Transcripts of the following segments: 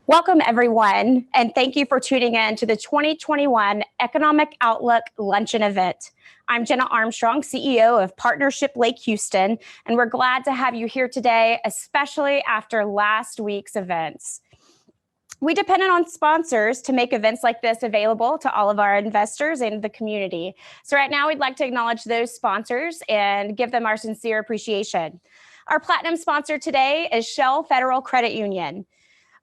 Welcome, everyone, and thank you for tuning in to the 2021 Economic Outlook Luncheon event. I'm Jenna Armstrong, CEO of Partnership Lake Houston, and we're glad to have you here today, especially after last week's events. We depended on sponsors to make events like this available to all of our investors and the community. So right now, we'd like to acknowledge those sponsors and give them our sincere appreciation. Our platinum sponsor today is Shell Federal Credit Union.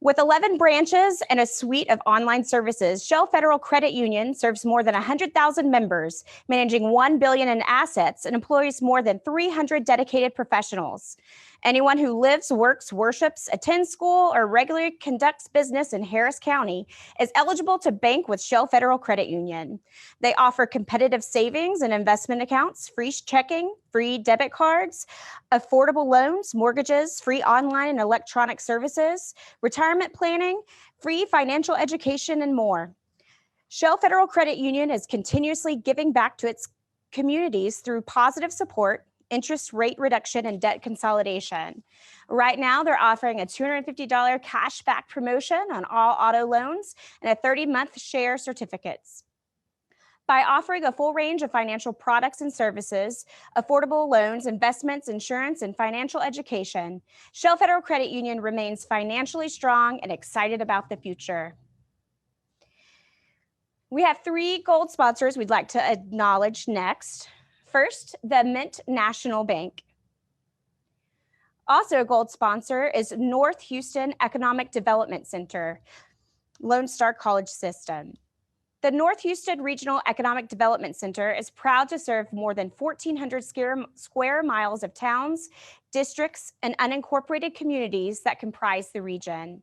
With 11 branches and a suite of online services, Shell Federal Credit Union serves more than 100,000 members, managing $1 billion in assets and employs more than 300 dedicated professionals. Anyone who lives, works, worships, attends school, or regularly conducts business in Harris County is eligible to bank with Shell Federal Credit Union. They offer competitive savings and investment accounts, free checking, free debit cards, affordable loans, mortgages, free online and electronic services, retirement planning, free financial education, and more. Shell Federal Credit Union is continuously giving back to its communities through positive support, interest rate reduction, and debt consolidation. Right now, they're offering a $250 cash back promotion on all auto loans and a 30-month share certificates. By offering a full range of financial products and services, affordable loans, investments, insurance, and financial education, Shell Federal Credit Union remains financially strong and excited about the future. We have 3 gold sponsors we'd like to acknowledge next. First, the Mint National Bank. Also a gold sponsor is North Houston Economic Development Center, Lone Star College System. The North Houston Regional Economic Development Center is proud to serve more than 1,400 square miles of towns, districts, and unincorporated communities that comprise the region.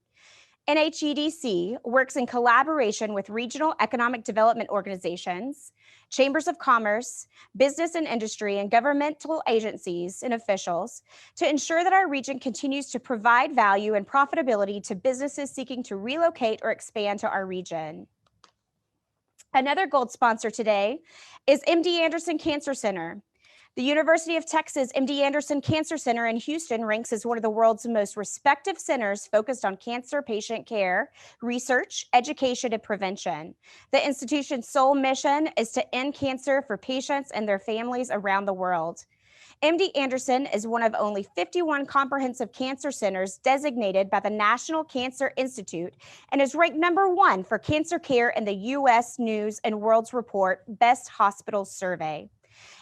NHEDC works in collaboration with regional economic development organizations, chambers of commerce, business and industry, and governmental agencies and officials to ensure that our region continues to provide value and profitability to businesses seeking to relocate or expand to our region. Another gold sponsor today is MD Anderson Cancer Center. The University of Texas MD Anderson Cancer Center in Houston ranks as one of the world's most respected centers focused on cancer patient care, research, education, and prevention. The institution's sole mission is to end cancer for patients and their families around the world. MD Anderson is one of only 51 comprehensive cancer centers designated by the National Cancer Institute and is ranked #1 for cancer care in the U.S. News and World Report Best Hospitals Survey.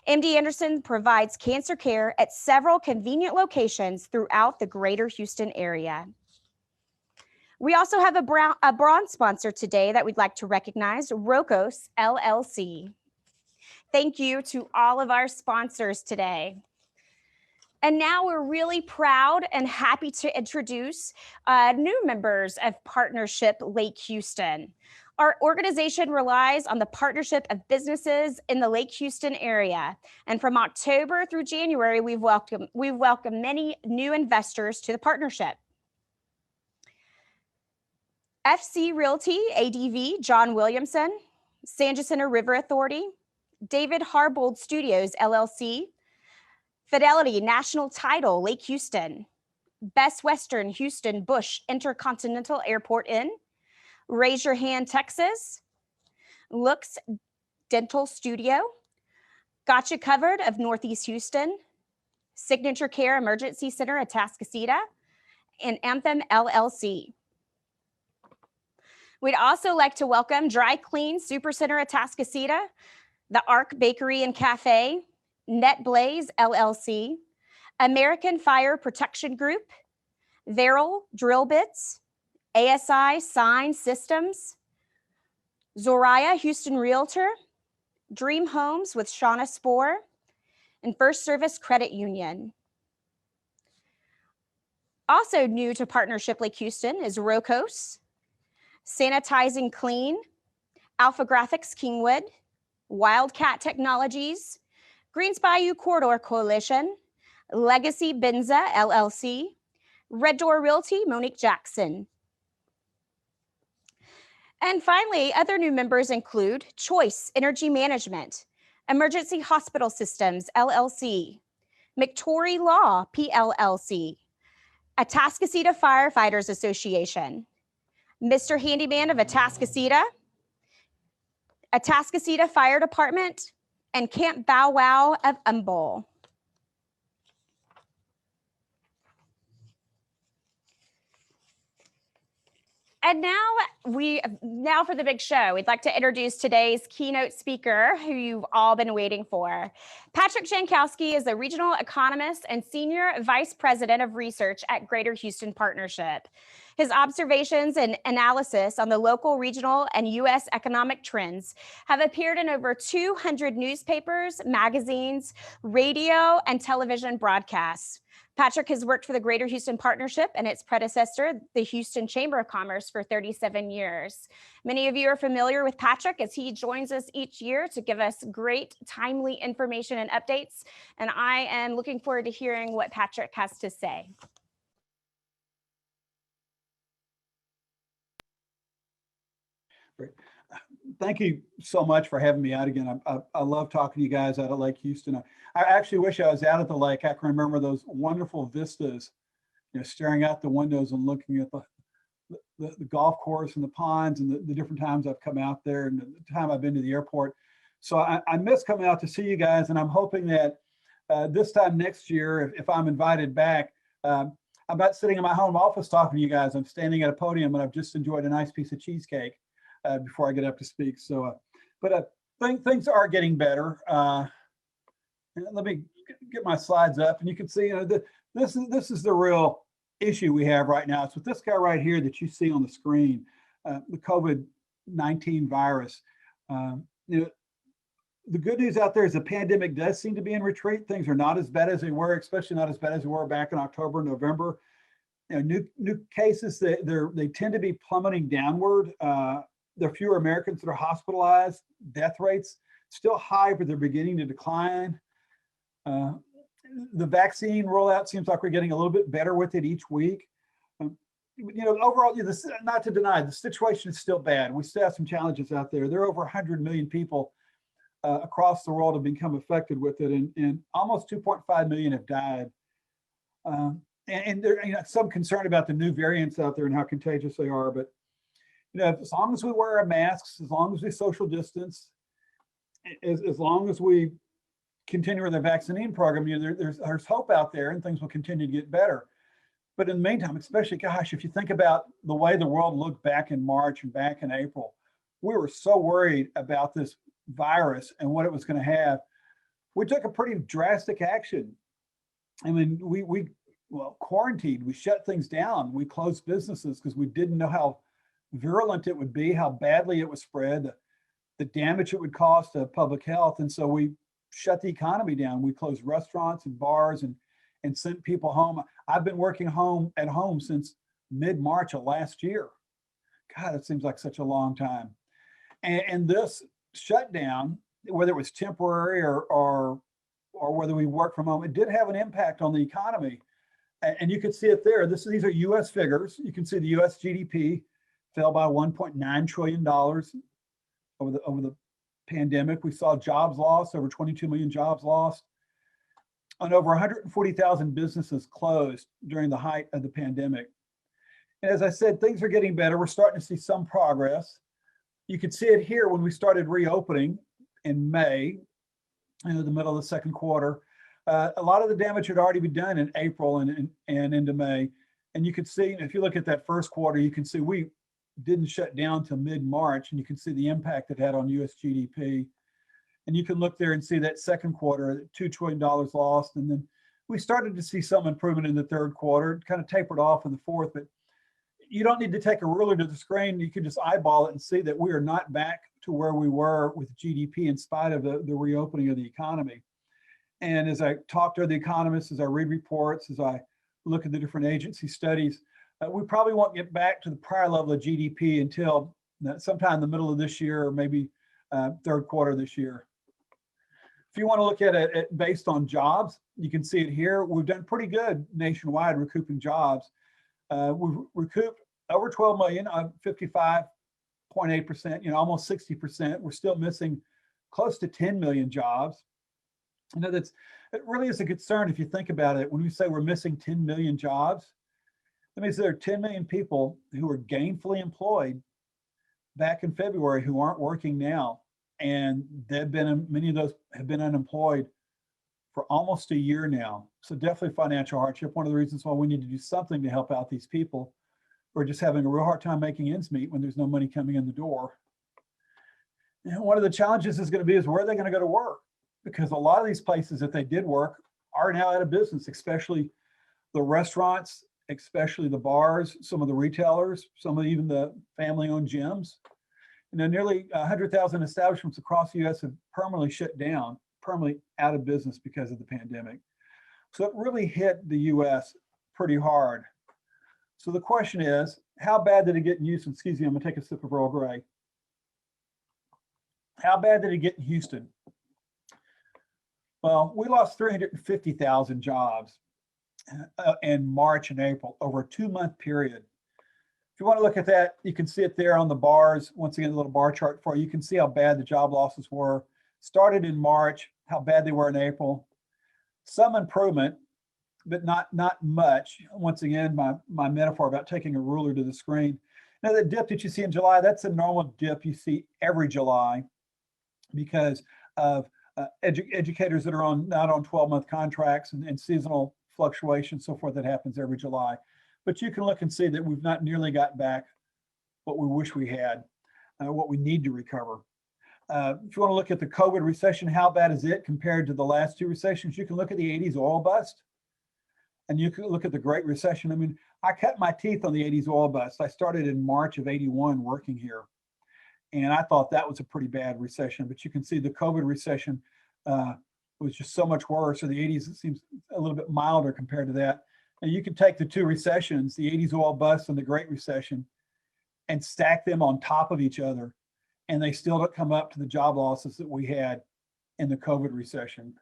MD Anderson provides cancer care at several convenient locations throughout the greater Houston area. We also have a bronze sponsor today that we'd like to recognize, Rocos LLC. Thank you to all of our sponsors today. And now we're really proud and happy to introduce new members of Partnership Lake Houston. Our organization relies on the partnership of businesses in the Lake Houston area. And from October through January, we've welcomed many new investors to the partnership. FC Realty, ADV, John Williamson, San Jacinto River Authority, David Harbold Studios, LLC, Fidelity National Title, Lake Houston, Best Western Houston Bush Intercontinental Airport Inn, Raise Your Hand Texas, Looks Dental Studio, Gotcha Covered of Northeast Houston, Signature Care Emergency Center at Atascocita, and Anthem LLC. We'd also like to welcome Dry Clean Supercenter at Atascocita, the Arc Bakery and Cafe, Net Blaze LLC, American Fire Protection Group, Veril Drill Bits, ASI Sign Systems, Zoraya Houston Realtor, Dream Homes with Shauna Spoor, and First Service Credit Union. Also new to Partnership Lake Houston is Rocos, Sanitizing Clean, Alpha Graphics Kingwood, Wildcat Technologies, Greens Bayou Corridor Coalition, Legacy Benza LLC, Red Door Realty, Monique Jackson. And finally, other new members include Choice Energy Management, Emergency Hospital Systems, LLC, McTorrey Law, PLLC, Atascocita Firefighters Association, Mr. Handyman of Atascocita Fire Department, and Camp Bow Wow of Humboldt. And now for the big show. We'd like to introduce today's keynote speaker, who you've all been waiting for. Patrick Jankowski is the regional economist and senior vice president of research at Greater Houston Partnership. His observations and analysis on the local, regional, and U.S. economic trends have appeared in over 200 newspapers, magazines, radio, and television broadcasts. Patrick has worked for the Greater Houston Partnership and its predecessor, the Houston Chamber of Commerce, for 37 years. Many of you are familiar with Patrick as he joins us each year to give us great, timely information and updates. And I am looking forward to hearing what Patrick has to say. Great. Thank you so much for having me out again. I love talking to you guys out at Lake Houston. I actually wish I was out at the lake. I can remember those wonderful vistas, staring out the windows and looking at the golf course and the ponds and the different times I've come out there and the time I've been to the airport. So I miss coming out to see you guys, and I'm hoping that this time next year, if I'm invited back, I'm not sitting in my home office talking to you guys. I'm standing at a podium and I've just enjoyed a nice piece of cheesecake before I get up to speak. So, but things are getting better. Let me get my slides up, and you can see, this is the real issue we have right now. It's with this guy right here that you see on the screen, the COVID-19 virus. The good news out there is the pandemic does seem to be in retreat. Things are not as bad as they were, especially not as bad as they were back in October, November. New cases, they tend to be plummeting downward. There are fewer Americans that are hospitalized. Death rates still high, but they're beginning to decline. The vaccine rollout seems like we're getting a little bit better with it each week. Overall, not to deny, the situation is still bad. We still have some challenges out there. There are over 100 million people across the world have become affected with it, and almost 2.5 million have died. And there's some concern about the new variants out there and how contagious they are. But as long as we wear our masks, as long as we social distance, as long as we continue with the vaccine program, there's hope out there, and things will continue to get better. But in the meantime, especially, gosh, if you think about the way the world looked back in March and back in April, we were so worried about this virus and what it was going to have. We took a pretty drastic action. I mean, we quarantined, we shut things down, we closed businesses because we didn't know how virulent it would be, how badly it would spread, the damage it would cause to public health. And so we shut the economy down. We closed restaurants and bars and sent people home. I've been working at home since mid-March of last year. God, it seems like such a long time. And this shutdown, whether it was temporary or whether we work from home, it did have an impact on the economy. And you can see it there. These are US figures. You can see the US GDP fell by $1.9 trillion over the pandemic. We saw jobs lost, over 22 million jobs lost, and over 140,000 businesses closed during the height of the pandemic. And as I said, things are getting better. We're starting to see some progress. You can see it here when we started reopening in May, the middle of the second quarter. A lot of the damage had already been done in April and into May. And you can see, if you look at that first quarter, you can see we didn't shut down till mid-March, and you can see the impact it had on US GDP. And you can look there and see that second quarter, $2 trillion lost. And then we started to see some improvement in the third quarter. It kind of tapered off in the fourth, but you don't need to take a ruler to the screen. You can just eyeball it and see that we are not back to where we were with GDP in spite of the reopening of the economy. And as I talk to the economists, as I read reports, as I look at the different agency studies, we probably won't get back to the prior level of GDP until sometime in the middle of this year, or maybe third quarter this year. If you want to look at it based on jobs, you can see it here. We've done pretty good nationwide recouping jobs. We've recouped over 12 million, 55.8%, almost 60%. We're still missing close to 10 million jobs. It really is a concern if you think about it. When we say we're missing 10 million jobs, That means there are 10 million people who were gainfully employed back in February who aren't working now. And many of those have been unemployed for almost a year now. So definitely financial hardship. One of the reasons why we need to do something to help out these people who are just having a real hard time making ends meet when there's no money coming in the door. And one of the challenges is going to be is where are they going to go to work? Because a lot of these places, if they did work, are now out of business, especially the restaurants, especially the bars, some of the retailers, some of even the family-owned gyms. Nearly 100,000 establishments across the U.S. have permanently shut down, permanently out of business because of the pandemic. So it really hit the U.S. pretty hard. So the question is, how bad did it get in Houston? Excuse me, I'm gonna take a sip of Earl Grey. How bad did it get in Houston? Well, we lost 350,000 jobs in March and April over a 2-month period. If you want to look at that, you can see it there on the bars. Once again, a little bar chart for you. You can see how bad the job losses were. Started in March, how bad they were in April. Some improvement, but not much. Once again, my metaphor about taking a ruler to the screen. Now, the dip that you see in July, that's a normal dip you see every July because of educators that are not on 12-month contracts and seasonal fluctuations, so forth, that happens every July. But you can look and see that we've not nearly got back what we wish we had, what we need to recover. If you want to look at the COVID recession, how bad is it compared to the last 2 recessions? You can look at the 80s oil bust, and you can look at the Great Recession. I mean, I cut my teeth on the 80s oil bust. I started in March of '81 working here, and I thought that was a pretty bad recession. But you can see the COVID recession was just so much worse. So the 80s, it seems a little bit milder compared to that. And you can take the 2 recessions, the 80s oil bust and the Great Recession, and stack them on top of each other, and they still don't come up to the job losses that we had in the COVID recession.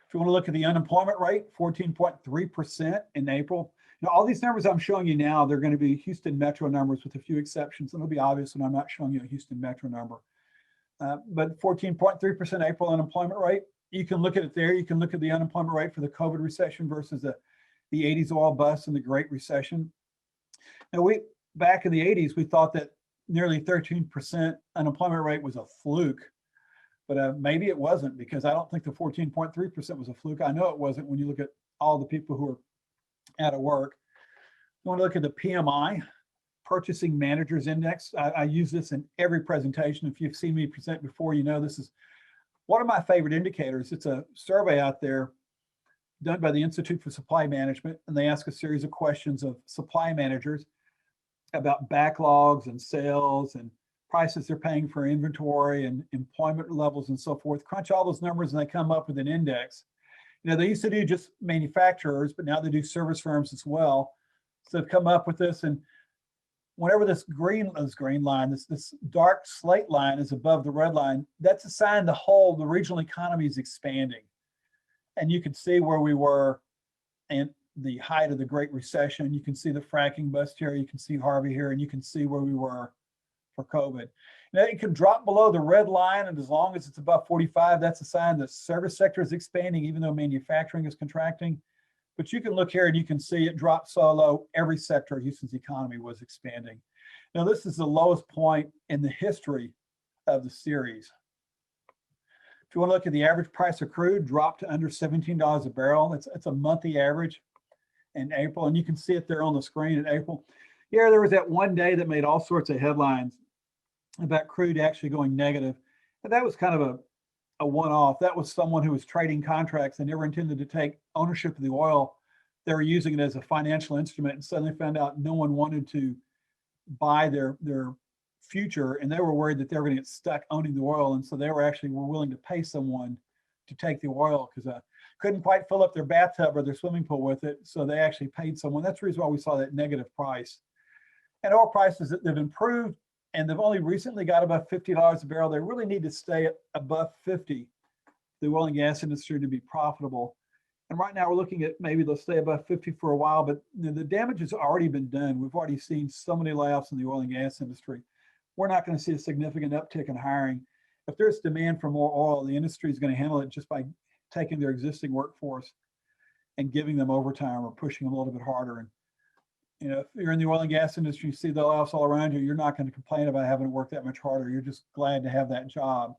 If you want to look at the unemployment rate, 14.3% in April. Now, all these numbers I'm showing you now, they're going to be Houston Metro numbers with a few exceptions. And it'll be obvious when I'm not showing you a Houston Metro number. But 14.3% April unemployment rate. You can look at it there. You can look at the unemployment rate for the COVID recession versus the 80s oil bust and the Great Recession. Now, back in the 80s, we thought that nearly 13% unemployment rate was a fluke, but maybe it wasn't, because I don't think the 14.3% was a fluke. I know it wasn't when you look at all the people who are out of work. You want to look at the PMI, Purchasing Managers Index. I use this in every presentation. If you've seen me present before, you know this is one of my favorite indicators. It's a survey out there done by the Institute for Supply Management, and they ask a series of questions of supply managers about backlogs and sales and prices they're paying for inventory and employment levels and so forth. Crunch all those numbers and they come up with an index. You know, they used to do just manufacturers, but now they do service firms as well. So they've come up with this, and whenever this green line, this dark slate line is above the red line, that's a sign the regional economy is expanding. And you can see where we were in the height of the Great Recession. You can see the fracking bust here. You can see Harvey here, and you can see where we were for COVID. Now, it can drop below the red line, and as long as it's above 45, that's a sign the service sector is expanding, even though manufacturing is contracting. But you can look here and you can see it dropped so low, every sector of Houston's economy was expanding. Now, this is the lowest point in the history of the series. If you want to look at the average price of crude, dropped to under $17 a barrel. It's a monthly average in April, and you can see it there on the screen in April. Yeah, there was that one day that made all sorts of headlines about crude actually going negative. But that was kind of a one-off. That was someone who was trading contracts and never intended to take ownership of the oil. They were using it as a financial instrument and suddenly found out no one wanted to buy their future, and they were worried that they were going to get stuck owning the oil, and so they were willing to pay someone to take the oil because couldn't quite fill up their bathtub or their swimming pool with it, so they actually paid someone. That's the reason why we saw that negative price. And oil prices, they've improved, and they've only recently got above $50 a barrel. They really need to stay above 50, the oil and gas industry, to be profitable. And right now we're looking at maybe they'll stay above 50 for a while, but the damage has already been done. We've already seen so many layoffs in the oil and gas industry. We're not going to see a significant uptick in hiring. If there's demand for more oil, the industry is going to handle it just by taking their existing workforce and giving them overtime or pushing them a little bit harder. And You know, if you're in the oil and gas industry, you see the layoffs all around you, you're not going to complain about having to work that much harder. You're just glad to have that job.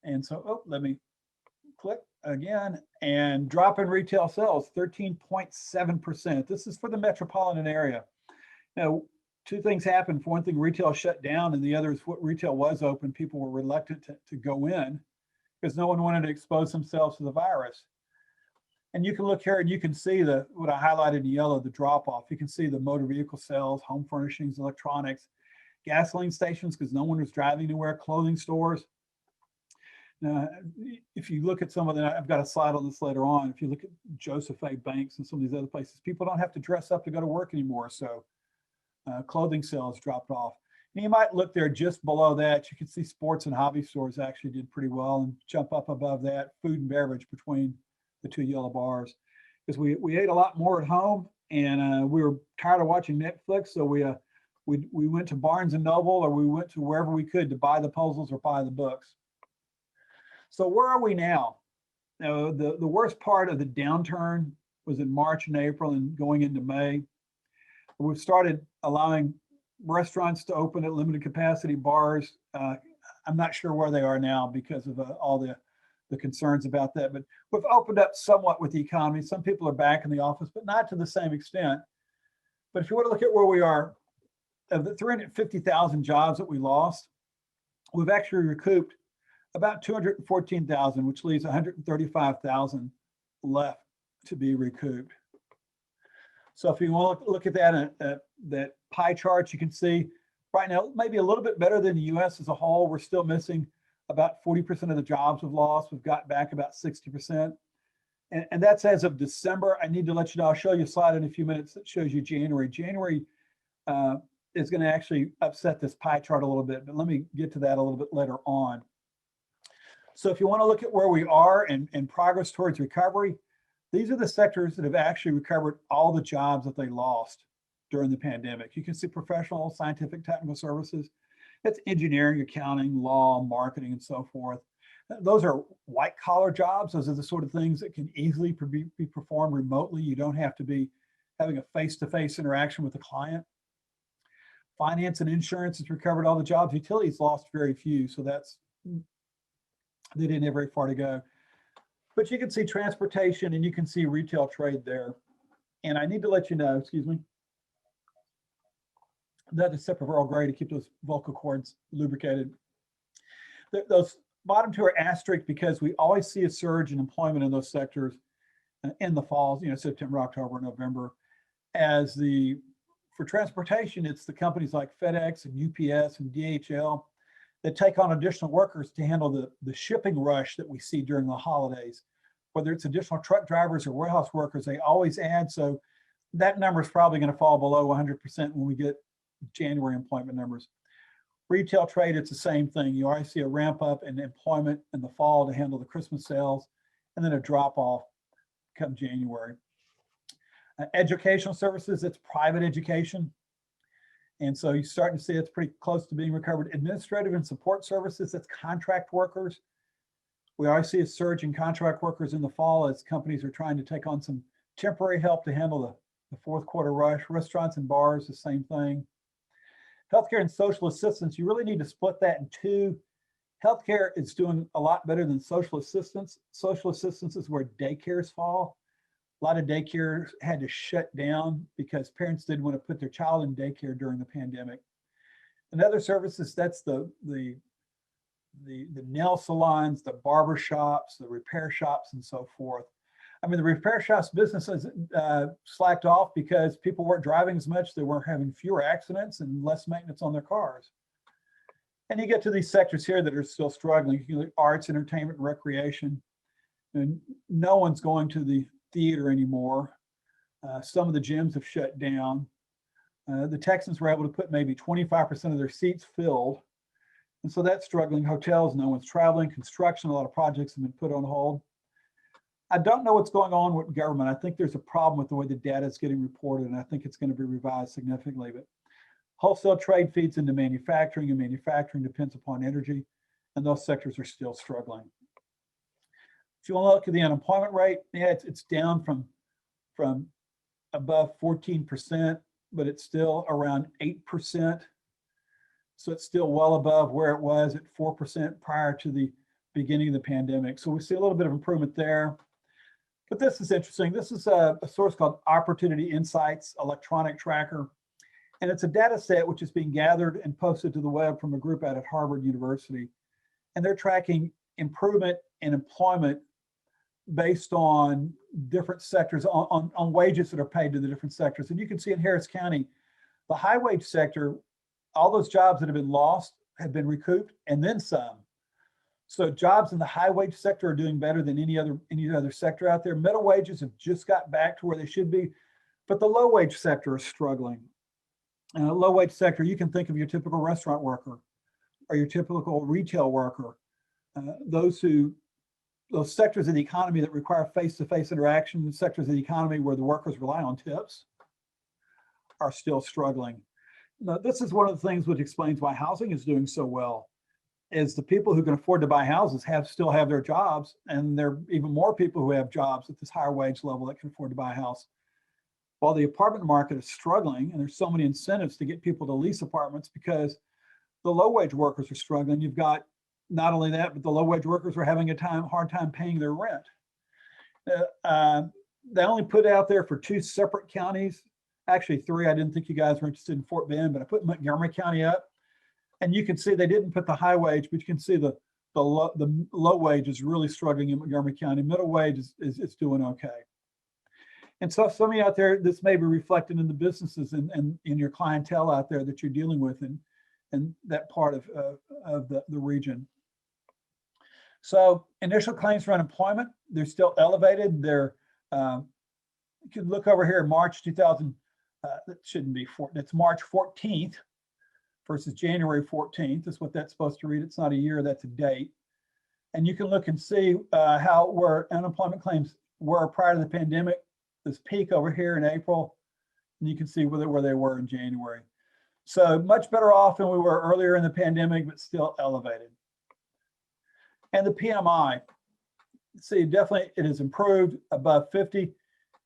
And so, oh, let me click again, and drop in retail sales, 13.7%. This is for the metropolitan area. Now, two things happened. For one thing, retail shut down, and the other is what retail was open. People were reluctant to go in because no one wanted to expose themselves to the virus. And you can look here and you can see what I highlighted in yellow, the drop off. You can see the motor vehicle sales, home furnishings, electronics, gasoline stations because no one was driving anywhere, clothing stores. Now, if you look at some of the, I've got a slide on this later on. If you look at Joseph A. Banks and some of these other places, people don't have to dress up to go to work anymore. So clothing sales dropped off. And you might look there just below that. You can see sports and hobby stores actually did pretty well, and jump up above that, food and beverage between the two yellow bars. Because we ate a lot more at home, and we were tired of watching Netflix. So we went to Barnes and Noble, or we went to wherever we could to buy the puzzles or buy the books. So where are we now? Now, the worst part of the downturn was in March and April and going into May. We've started allowing restaurants to open at limited capacity, bars. I'm not sure where they are now because of all the concerns about that, but we've opened up somewhat with the economy. Some people are back in the office, but not to the same extent. But if you want to look at where we are, of the 350,000 jobs that we lost, we've actually recouped about 214,000, which leaves 135,000 left to be recouped. So if you want to look at that pie chart, you can see right now, maybe a little bit better than the US as a whole. We're still missing about 40% of the jobs we've lost. We've got back about 60%. And that's as of December. I need to let you know, I'll show you a slide in a few minutes that shows you January. January is going to actually upset this pie chart a little bit, but let me get to that a little bit later on. So if you want to look at where we are and progress towards recovery, these are the sectors that have actually recovered all the jobs that they lost during the pandemic. You can see professional, scientific, technical services. That's engineering, accounting, law, marketing, and so forth. Those are white collar jobs. Those are the sort of things that can easily be performed remotely. You don't have to be having a face-to-face interaction with the client. Finance and insurance has recovered all the jobs. Utilities lost very few, so they didn't have very far to go. But you can see transportation and you can see retail trade there. And I need to let you know, excuse me, that is separate Earl Grey to keep those vocal cords lubricated. Those bottom two are asterisk because we always see a surge in employment in those sectors in the fall, September, October, November. For transportation, it's the companies like FedEx and UPS and DHL that take on additional workers to handle the shipping rush that we see during the holidays. Whether it's additional truck drivers or warehouse workers, they always add. So that number is probably going to fall below 100% when we get January employment numbers. Retail trade, it's the same thing. You always see a ramp up in employment in the fall to handle the Christmas sales, and then a drop off come January. Educational services, it's private education. And so you're starting to see it's pretty close to being recovered. Administrative and support services, that's contract workers. We always see a surge in contract workers in the fall as companies are trying to take on some temporary help to handle the fourth quarter rush. Restaurants and bars, the same thing. Healthcare and social assistance, you really need to split that in two. Healthcare is doing a lot better than social assistance. Social assistance is where daycares fall. A lot of daycares had to shut down because parents didn't want to put their child in daycare during the pandemic. And other services, that's the nail salons, the barber shops, the repair shops, and so forth. I mean, the repair shops businesses slacked off because people weren't driving as much. They were having fewer accidents and less maintenance on their cars. And you get to these sectors here that are still struggling. Arts, entertainment, and recreation. And no one's going to the theater anymore. Some of the gyms have shut down. The Texans were able to put maybe 25% of their seats filled. And so that's struggling. Hotels, no one's traveling. Construction, a lot of projects have been put on hold. I don't know what's going on with government. I think there's a problem with the way the data is getting reported, and I think it's going to be revised significantly. But wholesale trade feeds into manufacturing, and manufacturing depends upon energy, and those sectors are still struggling. If you want to look at the unemployment rate, yeah, it's down from above 14%, but it's still around 8%. So it's still well above where it was at 4% prior to the beginning of the pandemic. So we see a little bit of improvement there. But this is interesting. This is a source called Opportunity Insights Electronic Tracker. And it's a data set which is being gathered and posted to the web from a group out at Harvard University. And they're tracking improvement in employment based on different sectors, on wages that are paid to the different sectors. And you can see in Harris County, the high wage sector, all those jobs that have been lost have been recouped and then some. So jobs in the high wage sector are doing better than any other sector out there. Middle wages have just got back to where they should be, but the low wage sector is struggling. Low wage sector, you can think of your typical restaurant worker or your typical retail worker. Those sectors of the economy that require face-to-face interaction, sectors of the economy where the workers rely on tips, are still struggling. Now, this is one of the things which explains why housing is doing so well, is the people who can afford to buy houses still have their jobs, and there are even more people who have jobs at this higher wage level that can afford to buy a house. While the apartment market is struggling, and there's so many incentives to get people to lease apartments because the low wage workers are struggling. You've got not only that, but the low wage workers are having a hard time paying their rent. They only put out there for 2 separate counties, actually 3. I didn't think you guys were interested in Fort Bend, but I put Montgomery County up. And you can see they didn't put the high wage, but you can see the low wage is really struggling in Montgomery County. Middle wage is doing okay. And so some of you out there, this may be reflected in the businesses and in your clientele out there that you're dealing with in that part of the region. So initial claims for unemployment, they're still elevated. They're, you can look over here, March 2000, that shouldn't be, it's March 14th versus January 14th is what that's supposed to read. It's not a year, that's a date. And you can look and see where unemployment claims were prior to the pandemic. This peak over here in April, and you can see where they were in January. So much better off than we were earlier in the pandemic, but still elevated. And the PMI, see, definitely it has improved above 50,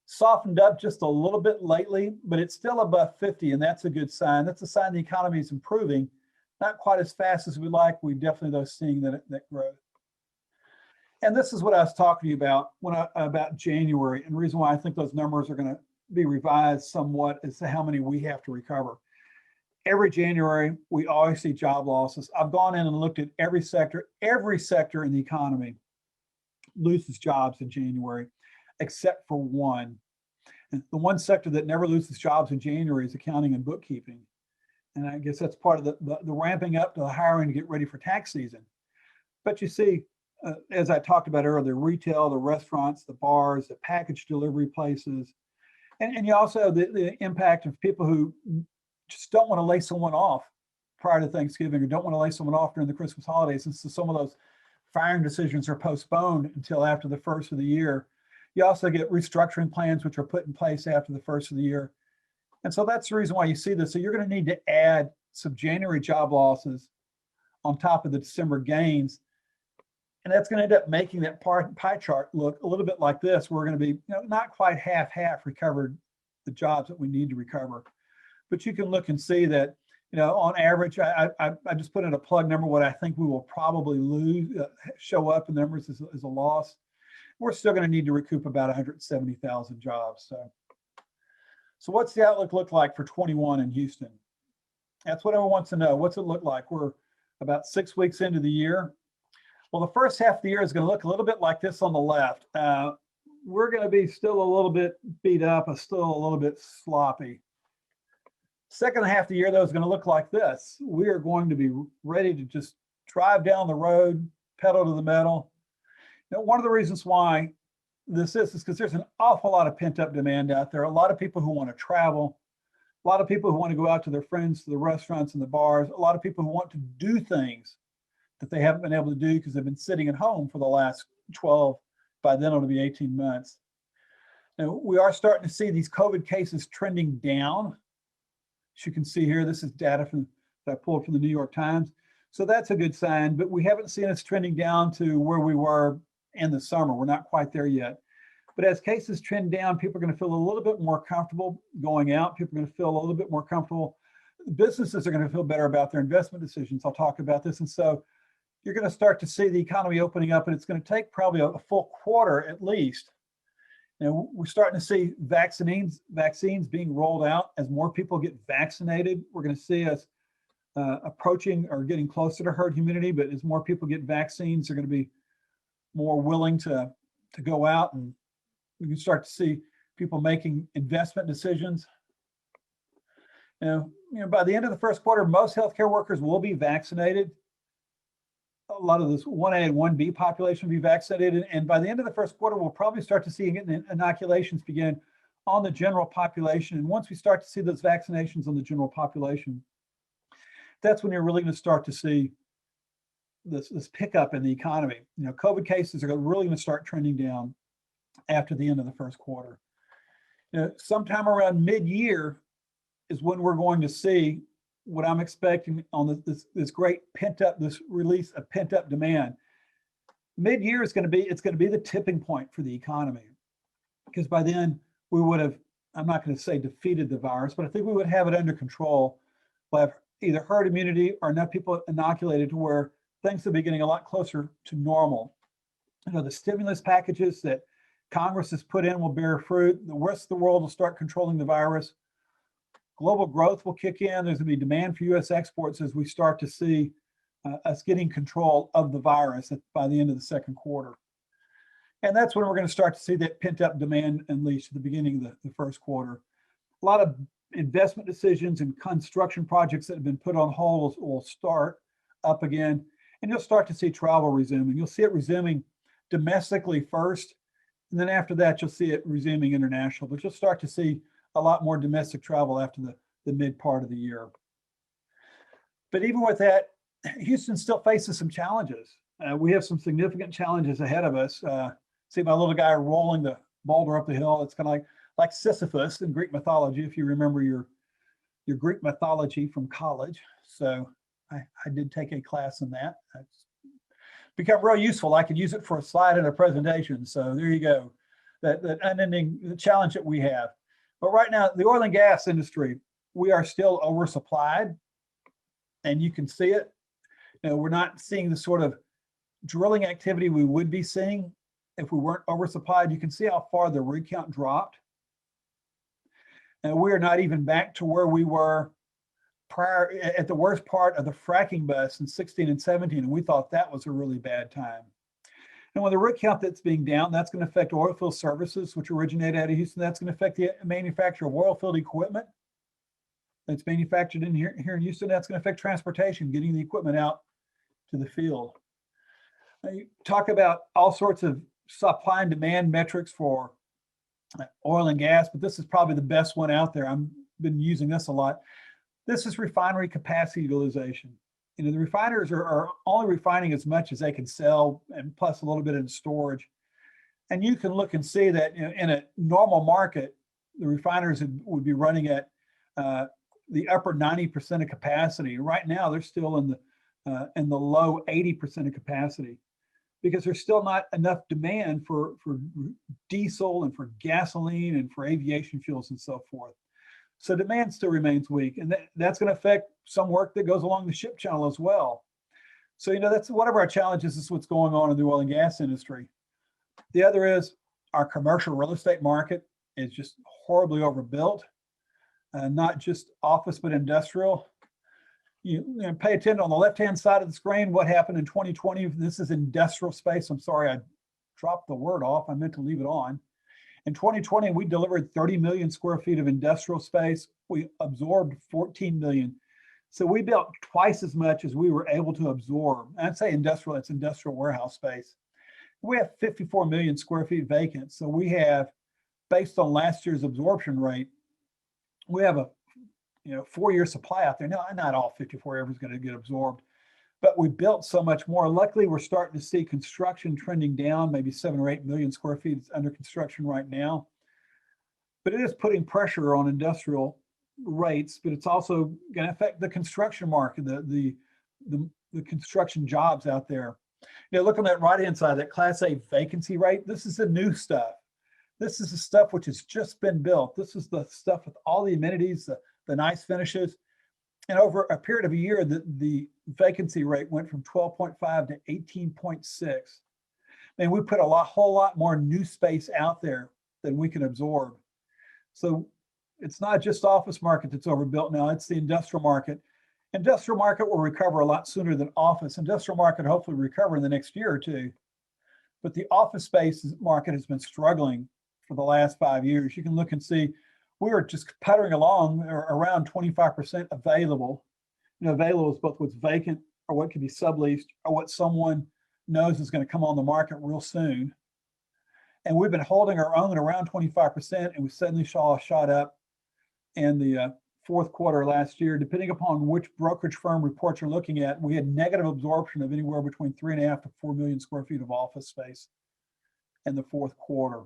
softened up just a little bit lately, but it's still above 50, and that's a good sign. That's a sign the economy is improving, not quite as fast as we'd like. We definitely though seeing that growth. And this is what I was talking to you about about January, and the reason why I think those numbers are going to be revised somewhat as to how many we have to recover. Every January, we always see job losses. I've gone in and looked at every sector in the economy loses jobs in January, except for one. And the one sector that never loses jobs in January is accounting and bookkeeping. And I guess that's part of the ramping up to the hiring to get ready for tax season. But you see, as I talked about earlier, the retail, the restaurants, the bars, the package delivery places, and you also have the impact of people who just don't want to lay someone off prior to Thanksgiving or don't want to lay someone off during the Christmas holidays. And so some of those firing decisions are postponed until after the first of the year. You also get restructuring plans, which are put in place after the first of the year. And so that's the reason why you see this. So you're going to need to add some January job losses on top of the December gains. And that's going to end up making that pie chart look a little bit like this. We're going to be not quite half recovered the jobs that we need to recover. But you can look and see that, on average, I just put in a plug number, what I think we will probably lose, show up in the numbers as a loss. We're still going to need to recoup about 170,000 jobs. So what's the outlook look like for 21 in Houston? That's what everyone wants to know. What's it look like? We're about 6 weeks into the year. Well, the first half of the year is going to look a little bit like this on the left. We're going to be still a little bit beat up, still a little bit sloppy. Second half of the year, though, is going to look like this. We are going to be ready to just drive down the road, pedal to the metal. One of the reasons why this is because there's an awful lot of pent-up demand out there. A lot of people who want to travel, a lot of people who want to go out to their friends, to the restaurants and the bars, a lot of people who want to do things that they haven't been able to do because they've been sitting at home for the last 12, by then it'll be 18 months. Now, we are starting to see these COVID cases trending down. As you can see here, this is data that I pulled from the New York Times. So that's a good sign, but we haven't seen us trending down to where we were in the summer. We're not quite there yet. But as cases trend down, people are going to feel a little bit more comfortable going out. People are going to feel a little bit more comfortable. Businesses are going to feel better about their investment decisions. I'll talk about this. And so you're going to start to see the economy opening up, and it's going to take probably a full quarter at least. We're starting to see vaccines being rolled out. As more people get vaccinated, we're going to see us approaching or getting closer to herd immunity. But as more people get vaccines, they're going to be more willing to go out, and we can start to see people making investment decisions. By the end of the first quarter, most healthcare workers will be vaccinated. A lot of this 1A and 1B population will be vaccinated. And by the end of the first quarter, we'll probably start to see inoculations begin on the general population. And once we start to see those vaccinations on the general population, that's when you're really going to start to see this pickup in the economy. COVID cases are really going to start trending down after the end of the first quarter. Sometime around mid-year is when we're going to see what I'm expecting on this great this release of pent-up demand. Mid-year it's going to be the tipping point for the economy, because by then we would have, I'm not going to say defeated the virus, but I think we would have it under control. We'll have either herd immunity or enough people inoculated to where things will be getting a lot closer to normal. The stimulus packages that Congress has put in will bear fruit. The rest of the world will start controlling the virus. Global growth will kick in. There's going to be demand for U.S. exports as we start to see us getting control of the virus by the end of the second quarter. And that's when we're going to start to see that pent-up demand unleashed at the beginning of the first quarter. A lot of investment decisions and construction projects that have been put on hold will start up again, and you'll start to see travel resuming. You'll see it resuming domestically first, and then after that, you'll see it resuming international. But you'll start to see a lot more domestic travel after the mid part of the year. But even with that, Houston still faces some challenges. We have some significant challenges ahead of us. See my little guy rolling the boulder up the hill. It's kind of like Sisyphus in Greek mythology, if you remember your Greek mythology from college. So I did take a class in that. It's become real useful. I could use it for a slide in a presentation. So there you go. That unending challenge that we have. But right now, the oil and gas industry, we are still oversupplied, and you can see it. We're not seeing the sort of drilling activity we would be seeing if we weren't oversupplied. You can see how far the rig count dropped. And we are not even back to where we were prior at the worst part of the fracking bust in 16 and 17, and we thought that was a really bad time. And when the rig count that's being down, that's going to affect oilfield services, which originate out of Houston. That's going to affect the manufacture of oilfield equipment that's manufactured in here in Houston. That's going to affect transportation, getting the equipment out to the field. Now, you talk about all sorts of supply and demand metrics for oil and gas, but this is probably the best one out there. I've been using this a lot. This is refinery capacity utilization. The refiners are only refining as much as they can sell, and plus a little bit in storage. And you can look and see that in a normal market, the refiners would be running at the upper 90% of capacity. Right now, they're still in the low 80% of capacity, because there's still not enough demand for diesel and for gasoline and for aviation fuels and so forth. So demand still remains weak, and that's going to affect some work that goes along the ship channel as well. So, that's one of our challenges, is what's going on in the oil and gas industry. The other is our commercial real estate market is just horribly overbuilt, not just office, but industrial. You pay attention on the left-hand side of the screen, what happened in 2020. This is industrial space. I'm sorry, I dropped the word off. I meant to leave it on. In 2020, we delivered 30 million square feet of industrial space. We absorbed 14 million. So we built twice as much as we were able to absorb. I'd say industrial, it's industrial warehouse space. We have 54 million square feet vacant. So we have, based on last year's absorption rate, we have a 4-year supply out there. Now, not all 54 ever is going to get absorbed, but we built so much more. Luckily, we're starting to see construction trending down, maybe 7 or 8 million square feet is under construction right now. But it is putting pressure on industrial rates, but it's also going to affect the construction market, the construction jobs out there. Look on that right-hand side, that Class A vacancy rate. This is the new stuff. This is the stuff which has just been built. This is the stuff with all the amenities, the nice finishes. And over a period of a year, the vacancy rate went from 12.5 to 18.6. And we put whole lot more new space out there than we can absorb. So it's not just office market that's overbuilt now, it's the industrial market. Industrial market will recover a lot sooner than office. Industrial market hopefully recover in the next year or two. But the office space market has been struggling for the last 5 years. You can look and see we were just puttering along around 25% available. Available is both what's vacant or what can be subleased or what someone knows is going to come on the market real soon. And we've been holding our own at around 25%, and we suddenly saw a shot up in the fourth quarter last year. Depending upon which brokerage firm reports you're looking at, we had negative absorption of anywhere between 3.5 to 4 million square feet of office space in the fourth quarter.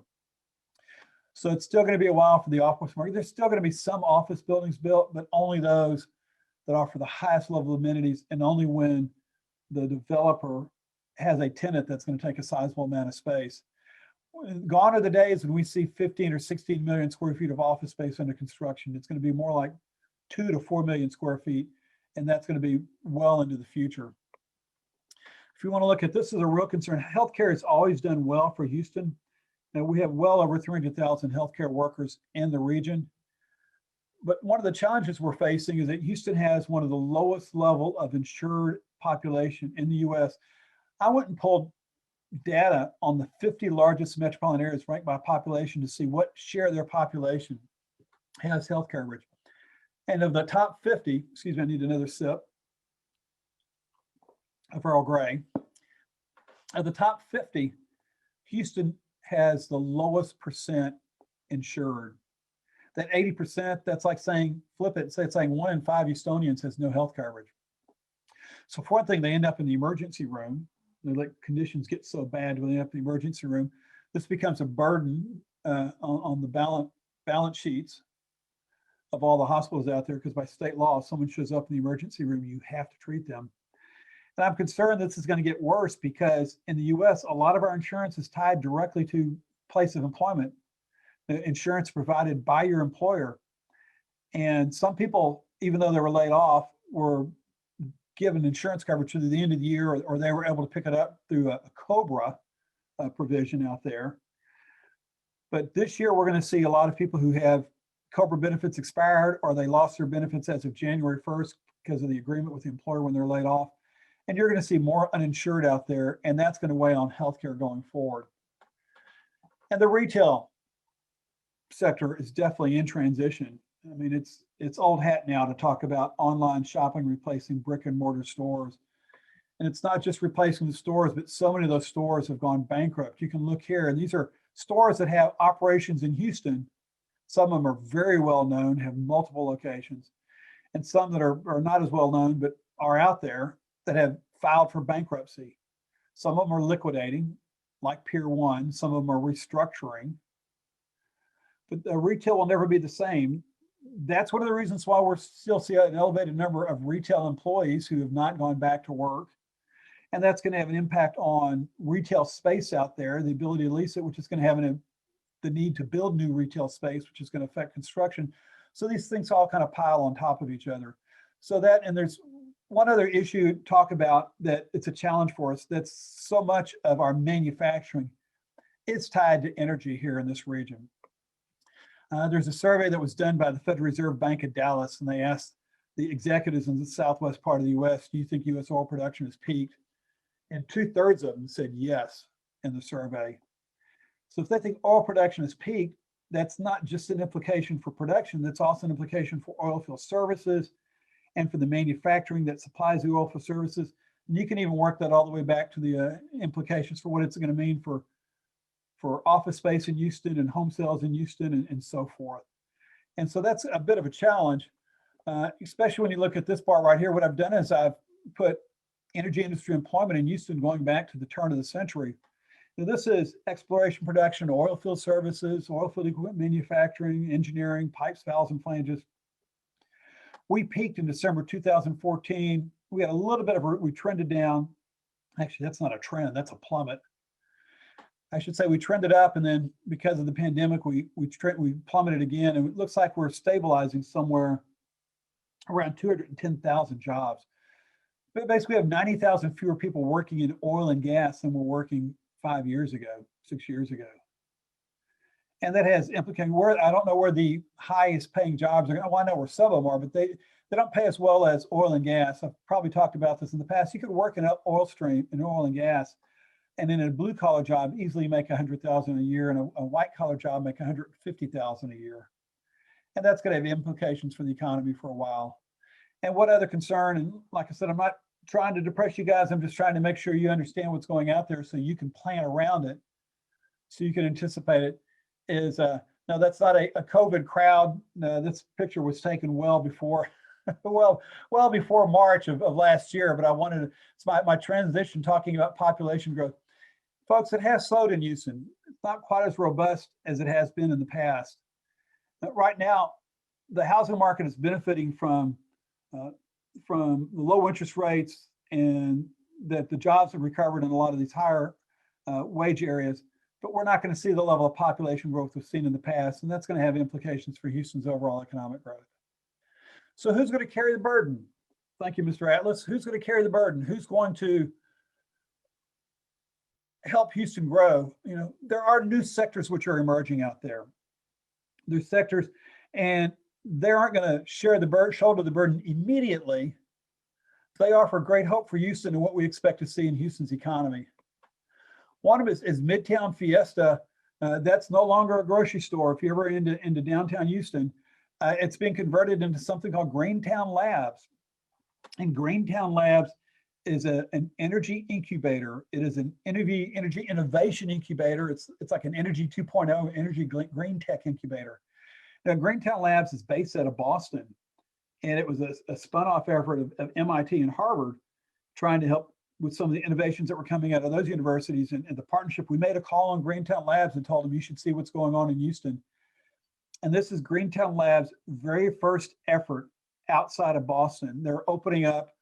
So it's still going to be a while for the office market. There's still going to be some office buildings built, but only those that offer the highest level of amenities, and only when the developer has a tenant that's going to take a sizable amount of space. Gone are the days when we see 15 or 16 million square feet of office space under construction. It's going to be more like 2 to 4 million square feet, and that's going to be well into the future. If you want to look at this as a real concern, healthcare has always done well for Houston. Now, we have well over 300,000 healthcare workers in the region. But one of the challenges we're facing is that Houston has one of the lowest level of insured population in the US. I went and pulled data on the 50 largest metropolitan areas ranked by population to see what share of their population has health coverage. And of the top 50, excuse me, I need another sip of Earl Grey. Of the top 50, Houston has the lowest percent insured. That 80%, that's like saying, flip it, say it's saying 1 in 5 Houstonians has no health coverage. So for one thing, they end up in the emergency room. Like conditions get so bad when they end up in the emergency room. This becomes a burden on the balance sheets of all the hospitals out there, because by state law, if someone shows up in the emergency room, you have to treat them. And I'm concerned this is going to get worse because in the US, a lot of our insurance is tied directly to place of employment. The insurance provided by your employer. And some people, even though they were laid off, were given insurance coverage to the end of the year, or they were able to pick it up through a COBRA provision out there. But this year, we're going to see a lot of people who have COBRA benefits expired, or they lost their benefits as of January 1st because of the agreement with the employer when they're laid off. And you're going to see more uninsured out there, and that's going to weigh on healthcare going forward. And the retail sector is definitely in transition. I mean, it's old hat now to talk about online shopping replacing brick and mortar stores. And it's not just replacing the stores, but so many of those stores have gone bankrupt. You can look here, and these are stores that have operations in Houston. Some of them are very well known, have multiple locations, and some that are not as well known, but are out there that have filed for bankruptcy. Some of them are liquidating, like Pier 1. Some of them are restructuring. But the retail will never be the same. That's one of the reasons why we're still seeing an elevated number of retail employees who have not gone back to work. And that's going to have an impact on retail space out there, the ability to lease it, which is going to have the need to build new retail space, which is going to affect construction. So these things all kind of pile on top of each other. So that, and there's one other issue to talk about that it's a challenge for us. That's so much of our manufacturing is tied to energy here in this region. There's a survey that was done by the Federal Reserve Bank of Dallas, and they asked the executives in the southwest part of the US, do you think US oil production has peaked? And 2/3 of them said yes in the survey. So if they think oil production has peaked, that's not just an implication for production, that's also an implication for oil field services and for the manufacturing that supplies the oil field services. And you can even work that all the way back to the implications for what it's going to mean for office space in Houston and home sales in Houston and so forth. And so that's a bit of a challenge, especially when you look at this bar right here. What I've done is I've put energy industry employment in Houston going back to the turn of the century. Now, this is exploration, production, oil field services, oil field equipment manufacturing, engineering, pipes, valves, and flanges. We peaked in December 2014. We had a little bit of we trended down. Actually, that's not a trend, that's a plummet. I should say we trended up, and then because of the pandemic, we plummeted again, and it looks like we're stabilizing somewhere around 210,000 jobs. But basically, we have 90,000 fewer people working in oil and gas than were working 5 years ago, 6 years ago. And that has implications. I don't know where the highest paying jobs are. Well, I know where some of them are, but they don't pay as well as oil and gas. I've probably talked about this in the past. You could work in an oil stream in oil and gas, and in a blue collar job, easily make 100,000 a year, and a white collar job make 150,000 a year. And that's going to have implications for the economy for a while. And what other concern? And like I said, I'm not trying to depress you guys. I'm just trying to make sure you understand what's going out there so you can plan around it, so you can anticipate it. Is no, that's not a COVID crowd. This picture was taken well before, well before March of last year. But I wanted to, it's my transition talking about population growth. Folks, it has slowed in Houston. It's not quite as robust as it has been in the past. But right now, the housing market is benefiting from the low interest rates, and that the jobs have recovered in a lot of these higher wage areas. But we're not going to see the level of population growth we've seen in the past, and that's going to have implications for Houston's overall economic growth. So who's going to carry the burden? Thank you, Mr. Atlas. Who's going to carry the burden? Who's going to help Houston grow? You know, there are new sectors which are emerging out there. There's sectors, and they aren't going to share the burden, shoulder the burden immediately. They offer great hope for Houston and what we expect to see in Houston's economy. One of it is Midtown Fiesta. That's no longer a grocery store. If you're ever into downtown Houston, it's been converted into something called Greentown Labs. And Greentown Labs is an energy incubator. It is an energy innovation incubator. It's like an energy 2.0 energy green tech incubator. Now, Greentown Labs is based out of Boston, and it was a spun-off effort of MIT and Harvard, trying to help with some of the innovations that were coming out of those universities, and the partnership. We made a call on Greentown Labs and told them you should see what's going on in Houston. And this is Greentown Labs' very first effort outside of Boston. They're opening up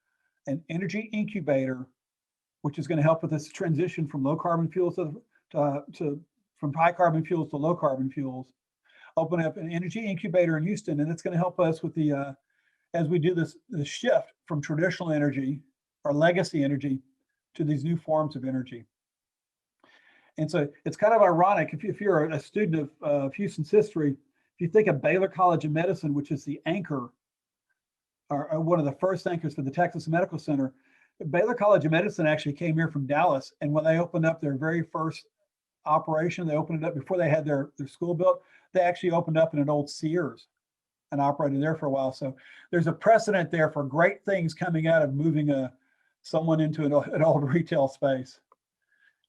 an energy incubator, which is going to help with this transition from low carbon fuels from high carbon fuels to low carbon fuels. Opening up an energy incubator in Houston, and it's going to help us with the as we do this shift from traditional energy or legacy energy to these new forms of energy. And so it's kind of ironic if you're a student of Houston's history, if you think of Baylor College of Medicine, which is the anchor, or one of the first anchors for the Texas Medical Center. Baylor College of Medicine actually came here from Dallas, and when they opened up their very first operation, they opened it up before they had their school built. They actually opened up in an old Sears and operated there for a while. So there's a precedent there for great things coming out of moving someone into an old retail space.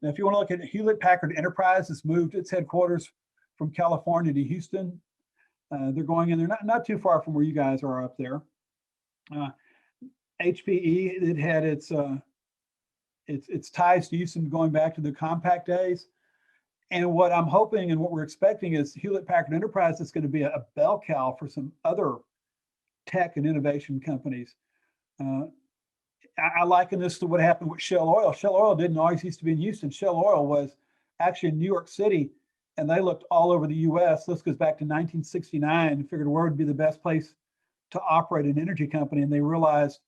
Now, if you want to look at Hewlett Packard Enterprise, has moved its headquarters from California to Houston. They're going in there, not too far from where you guys are up there. HPE, it had its ties to Houston going back to the compact days. And what I'm hoping and what we're expecting is Hewlett Packard Enterprise is going to be a bell cow for some other tech and innovation companies. I liken this to what happened with Shell Oil. Shell Oil didn't always used to be in Houston. Shell Oil was actually in New York City, and they looked all over the US. This goes back to 1969 and figured where would be the best place to operate an energy company. And they realized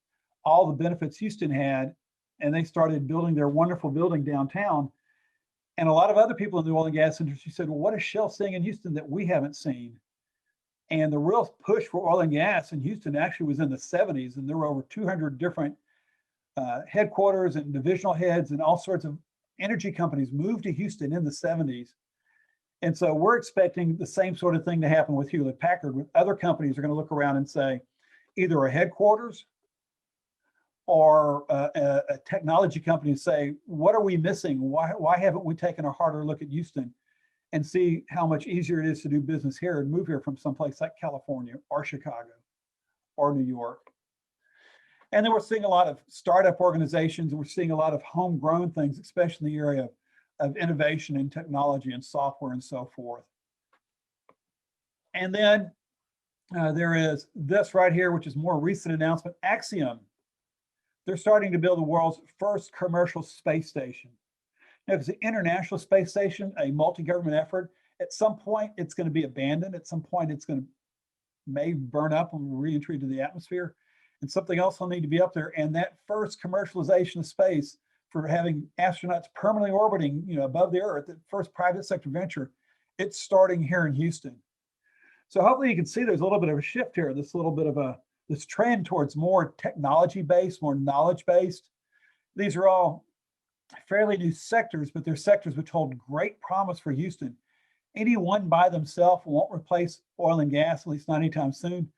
all the benefits Houston had, and they started building their wonderful building downtown. And a lot of other people in the oil and gas industry said, well, what is Shell seeing in Houston that we haven't seen? And the real push for oil and gas in Houston actually was in the 70s, and there were over 200 different headquarters and divisional heads and all sorts of energy companies moved to Houston in the 70s. And so we're expecting the same sort of thing to happen with Hewlett Packard, with other companies are going to look around and say, either a headquarters or a technology company say, what are we missing? Why haven't we taken a harder look at Houston and see how much easier it is to do business here and move here from someplace like California or Chicago or New York? And then we're seeing a lot of startup organizations, and we're seeing a lot of homegrown things, especially in the area of innovation and technology and software and so forth. And then there is this right here, which is more recent announcement, Axiom. They're starting to build the world's first commercial space station. Because the International Space Station, a multi-government effort, at some point it's going to be abandoned. At some point it's going to may burn up on re-entry into the atmosphere, and something else will need to be up there. And that first commercialization of space for having astronauts permanently orbiting, above the Earth, the first private sector venture, it's starting here in Houston. So hopefully you can see there's a little bit of a shift here, this little bit of this trend towards more technology-based, more knowledge-based. These are all fairly new sectors, but they're sectors which hold great promise for Houston. Any one by themselves won't replace oil and gas, at least not anytime soon.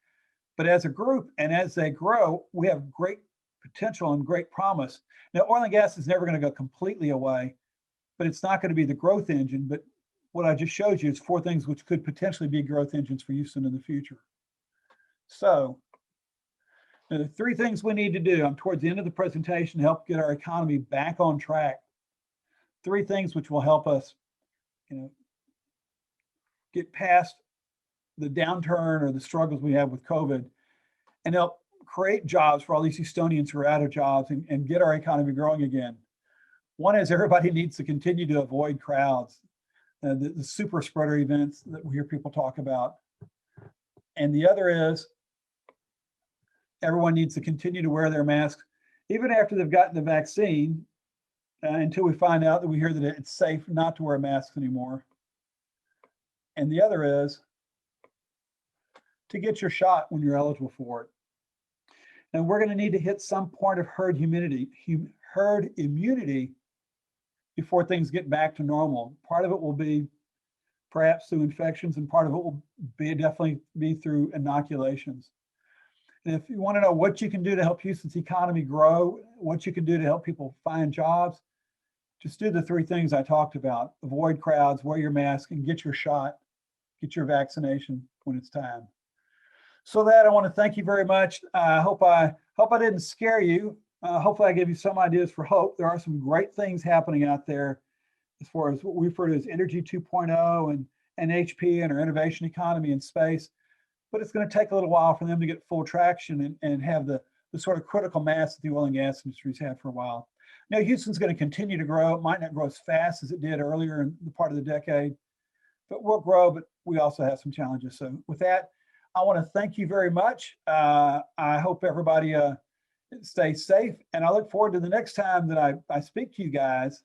But as a group and as they grow, we have great potential and great promise. Now, oil and gas is never going to go completely away, but it's not going to be the growth engine. But what I just showed you is 4 things which could potentially be growth engines for Houston in the future. So the 3 things we need to do, I'm towards the end of the presentation, to help get our economy back on track. 3 things which will help us, get past the downturn or the struggles we have with COVID, and help create jobs for all these Houstonians who are out of jobs, and get our economy growing again. One is everybody needs to continue to avoid crowds, the super spreader events that we hear people talk about. And the other is everyone needs to continue to wear their masks, even after they've gotten the vaccine, until we find out that we hear that it's safe not to wear masks anymore. And the other is to get your shot when you're eligible for it. And we're going to need to hit some point of herd immunity before things get back to normal. Part of it will be perhaps through infections, and part of it will definitely be through inoculations. And if you want to know what you can do to help Houston's economy grow, what you can do to help people find jobs, just do the 3 things I talked about. Avoid crowds, wear your mask, and get your shot, get your vaccination when it's time. So that, I want to thank you very much. I hope I didn't scare you. Hopefully I gave you some ideas for hope. There are some great things happening out there as far as what we refer to as Energy 2.0 and HP and our innovation economy in space. But it's going to take a little while for them to get full traction and have the sort of critical mass that the oil and gas industry's had for a while. Now, Houston's going to continue to grow. It might not grow as fast as it did earlier in the part of the decade, but we'll grow, but we also have some challenges. So with that, I want to thank you very much. I hope everybody stays safe, and I look forward to the next time that I speak to you guys,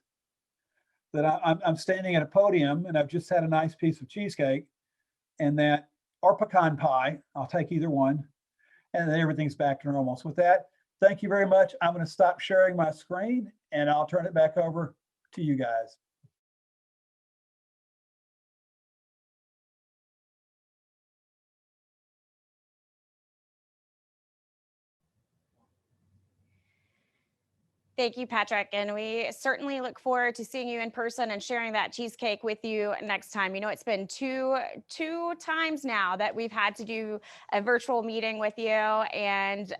that I'm standing at a podium and I've just had a nice piece of cheesecake, and that, or pecan pie, I'll take either one, and then everything's back to normal. So with that, thank you very much. I'm going to stop sharing my screen and I'll turn it back over to you guys. Thank you, Patrick. And we certainly look forward to seeing you in person and sharing that cheesecake with you next time. It's been two times now that we've had to do a virtual meeting with you, and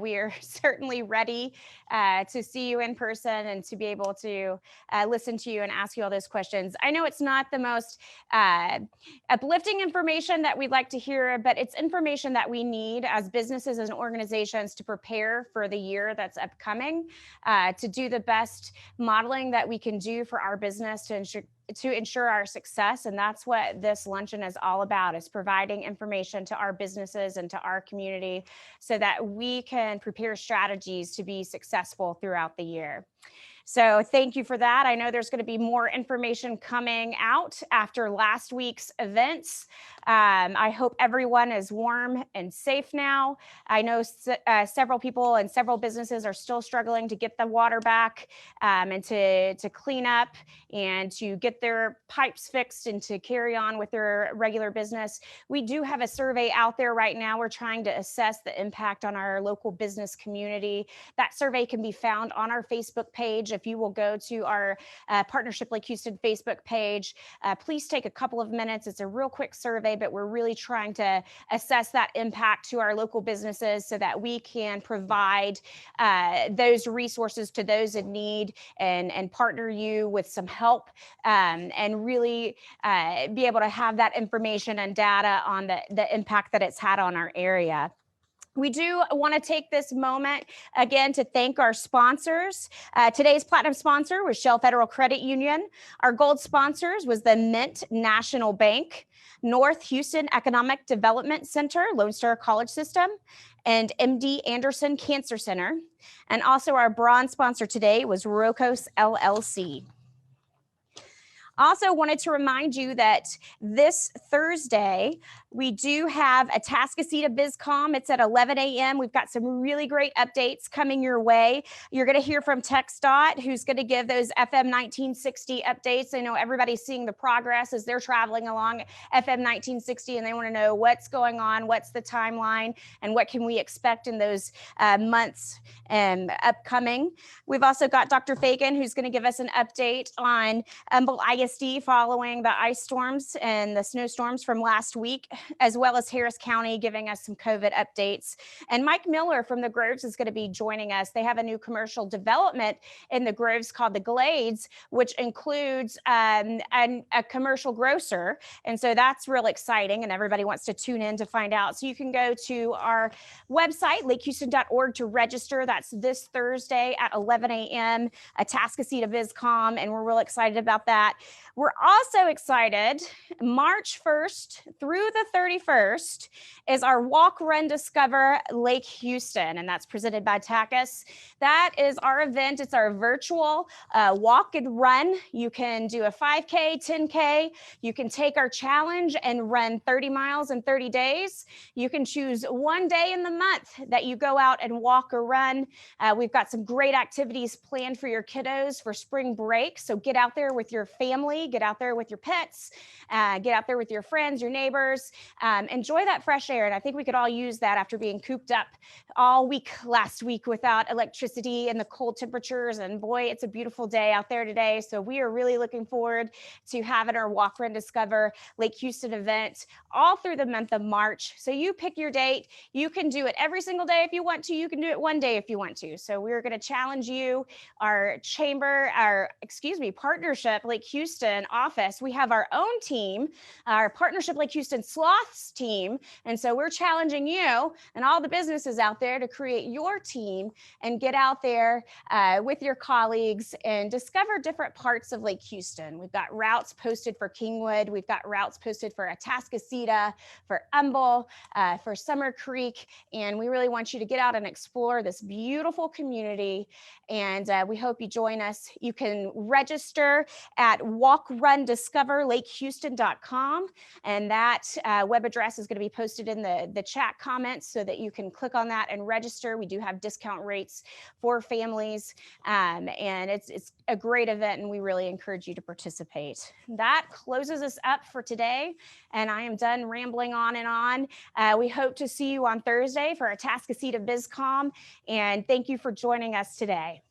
we are certainly ready to see you in person and to be able to listen to you and ask you all those questions. I know it's not the most uplifting information that we'd like to hear, but it's information that we need as businesses and organizations to prepare for the year that's upcoming. To do the best modeling that we can do for our business to ensure our success. And that's what this luncheon is all about, is providing information to our businesses and to our community so that we can prepare strategies to be successful throughout the year. So thank you for that. I know there's going to be more information coming out after last week's events. I hope everyone is warm and safe now. I know several people and several businesses are still struggling to get the water back and to clean up and to get their pipes fixed and to carry on with their regular business. We do have a survey out there right now. We're trying to assess the impact on our local business community. That survey can be found on our Facebook page. If you will go to our Partnership Lake Houston Facebook page, please take a couple of minutes. It's a real quick survey, but we're really trying to assess that impact to our local businesses so that we can provide those resources to those in need and partner you with some help and really be able to have that information and data on the impact that it's had on our area. We do want to take this moment again to thank our sponsors. Today's platinum sponsor was Shell Federal Credit Union. Our gold sponsors was the Mint National Bank, North Houston Economic Development Center, Lone Star College System, and MD Anderson Cancer Center. And also our bronze sponsor today was Rocos LLC. Also wanted to remind you that this Thursday, we do have a Atascocita BizCom. It's at 11 a.m. We've got some really great updates coming your way. You're going to hear from TxDOT, who's going to give those FM 1960 updates. I know everybody's seeing the progress as they're traveling along FM 1960, and they want to know what's going on, what's the timeline, and what can we expect in those months upcoming. We've also got Dr. Fagan, who's going to give us an update on Humboldt ISD following the ice storms and the snowstorms from last week, as well as Harris County giving us some COVID updates. And Mike Miller from the Groves is going to be joining us. They have a new commercial development in the Groves called the Glades, which includes a commercial grocer. And so that's real exciting, and everybody wants to tune in to find out. So you can go to our website, lakehouston.org, to register. That's this Thursday at 11 a.m., Atascocita BizCom, and we're real excited about that. We're also excited, March 1st through the 31st is our Walk, Run, Discover Lake Houston, and that's presented by TACUS. That is our event. It's our virtual walk and run. You can do a 5K, 10K. You can take our challenge and run 30 miles in 30 days. You can choose one day in the month that you go out and walk or run. We've got some great activities planned for your kiddos for spring break, so get out there with your family, get out there with your pets, get out there with your friends, your neighbors, enjoy that fresh air. And I think we could all use that after being cooped up all week last week without electricity and the cold temperatures. And boy, it's a beautiful day out there today. So we are really looking forward to having our Walk, Run, Discover Lake Houston event all through the month of March. So you pick your date. You can do it every single day if you want to. You can do it one day if you want to. So we're going to challenge you, our partnership Lake Houston office. We have our own team, our partnership Lake Houston Sloths team. And so we're challenging you and all the businesses out there to create your team and get out there with your colleagues and discover different parts of Lake Houston. We've got routes posted for Kingwood. We've got routes posted for Atascocita, for Humboldt, for Summer Creek. And we really want you to get out and explore this beautiful community. And we hope you join us. You can register at walkrundiscoverlakehouston.com. And that web address is going to be posted in the chat comments so that you can click on that and register. We do have discount rates for families. And it's a great event, and we really encourage you to participate. That closes us up for today. And I am done rambling on and on. We hope to see you on Thursday for our Atascocita BizCom. And thank you for joining us today.